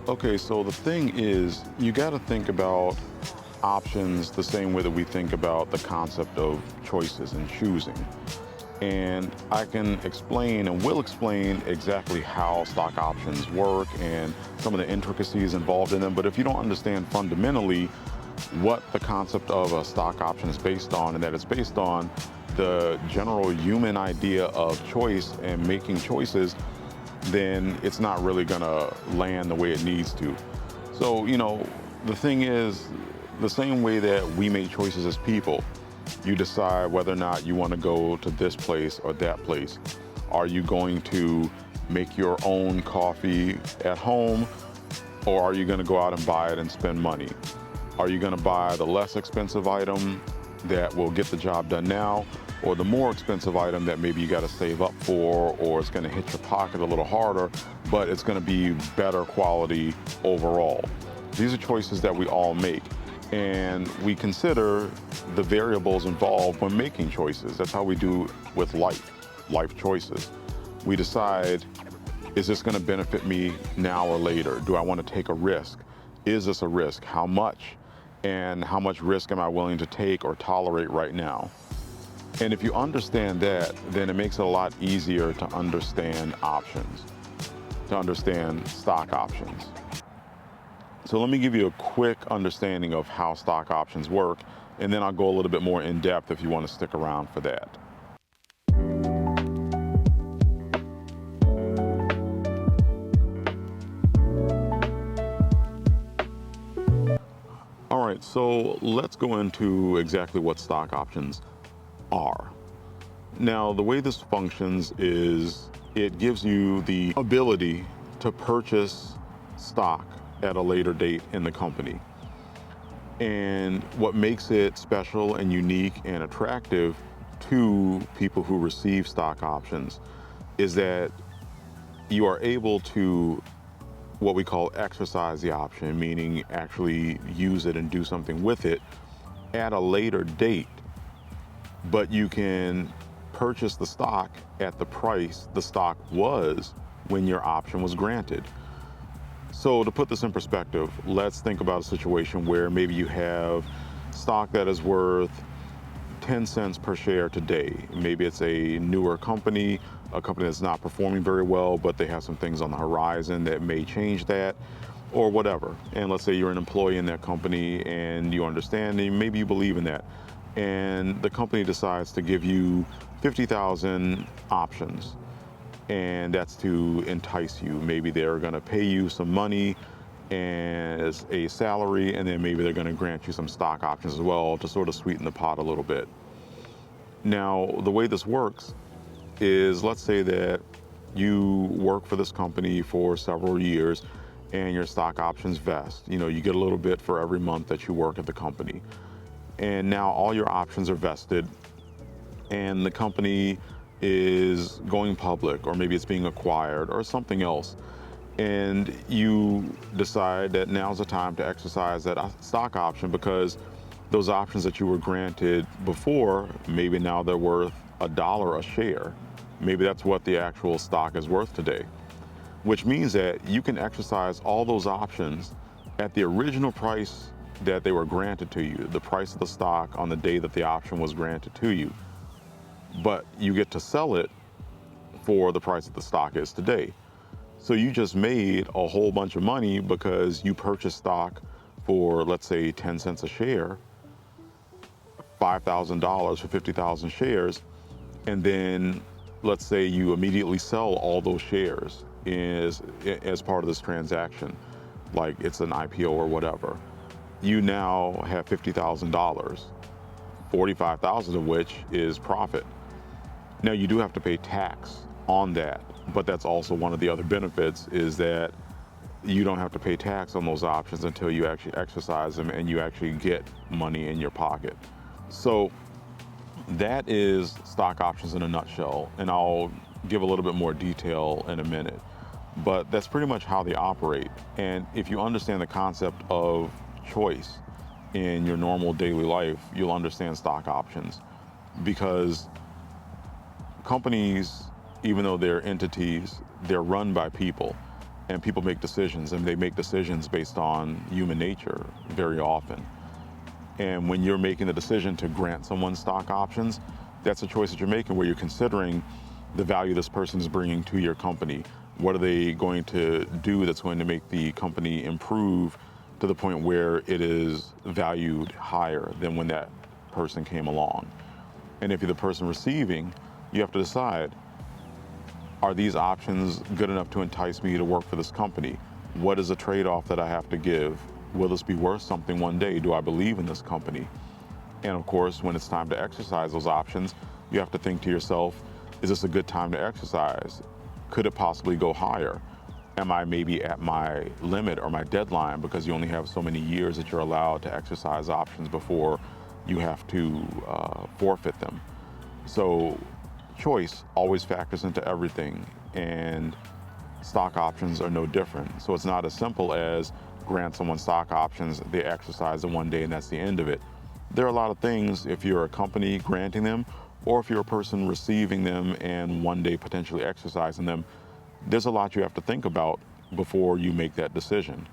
Okay, so the thing is, you got to think about options the same way that we think about the concept of choices and choosing. And I can explain and will explain exactly how stock options work and some of the intricacies involved in them. But if you don't understand fundamentally what the concept of a stock option is based on, and that it's based on the general human idea of choice and making choices, then it's not really going to land the way it needs to. So, the thing is, the same way that we make choices as people, you decide whether or not you want to go to this place or that place. Are you going to make your own coffee at home, or are you going to go out and buy it and spend money? Are you going to buy the less expensive item that will get the job done now, or the more expensive item that maybe you got to save up for, or it's going to hit your pocket a little harder, but it's going to be better quality overall? These are choices that we all make, and we consider the variables involved when making choices. That's how we do with life choices. We decide, is this going to benefit me now or later? Do I want to take a risk? Is this a risk? How much? And how much risk am I willing to take or tolerate right now? And if you understand that, then it makes it a lot easier to understand options, to understand stock options. So let me give you a quick understanding of how stock options work, and then I'll go a little bit more in depth if you want to stick around for that. All right, so let's go into exactly what stock options are. Now, the way this functions is it gives you the ability to purchase stock at a later date in the company. And what makes it special and unique and attractive to people who receive stock options is that you are able to what we call exercise the option, meaning actually use it and do something with it at a later date. But you can purchase the stock at the price the stock was when your option was granted. So to put this in perspective, let's think about a situation where maybe you have stock that is worth 10 cents per share today. Maybe it's a newer company, a company that's not performing very well, but they have some things on the horizon that may change that, or whatever. And let's say you're an employee in that company and you understand and maybe you believe in that. And the company decides to give you 50,000 options, and that's to entice you. Maybe they're going to pay you some money as a salary, and then maybe they're going to grant you some stock options as well to sort of sweeten the pot a little bit. Now, the way this works is, let's say that you work for this company for several years and your stock options vest. You get a little bit for every month that you work at the company. And now all your options are vested, and the company is going public, or maybe it's being acquired or something else. And you decide that now's the time to exercise that stock option because those options that you were granted before, maybe now they're worth $1 a share. Maybe that's what the actual stock is worth today, which means that you can exercise all those options at the original price that they were granted to you, the price of the stock on the day that the option was granted to you. But you get to sell it for the price that the stock is today. So you just made a whole bunch of money because you purchased stock for, let's say, 10 cents a share, $5,000 for 50,000 shares. And then let's say you immediately sell all those shares as part of this transaction, like it's an IPO or whatever. You now have $50,000, 45,000 of which is profit. Now you do have to pay tax on that, but that's also one of the other benefits is that you don't have to pay tax on those options until you actually exercise them and you actually get money in your pocket. So that is stock options in a nutshell, and I'll give a little bit more detail in a minute. But that's pretty much how they operate. And if you understand the concept of choice in your normal daily life, you'll understand stock options, because companies, even though they're entities, they're run by people. And people make decisions, and they make decisions based on human nature very often. And when you're making the decision to grant someone stock options, that's a choice that you're making where you're considering the value this person is bringing to your company. What are they going to do that's going to make the company improve to the point where it is valued higher than when that person came along? And if you're the person receiving, you have to decide, are these options good enough to entice me to work for this company? What is the trade-off that I have to give? Will this be worth something one day? Do I believe in this company? And of course, when it's time to exercise those options, you have to think to yourself, is this a good time to exercise? Could it possibly go higher? Am I maybe at my limit or my deadline because you only have so many years that you're allowed to exercise options before you have to forfeit them? So choice always factors into everything, and stock options are no different. So it's not as simple as grant someone stock options, they exercise in one day and that's the end of it. There are a lot of things, if you're a company granting them, or if you're a person receiving them and one day potentially exercising them, there's a lot you have to think about before you make that decision.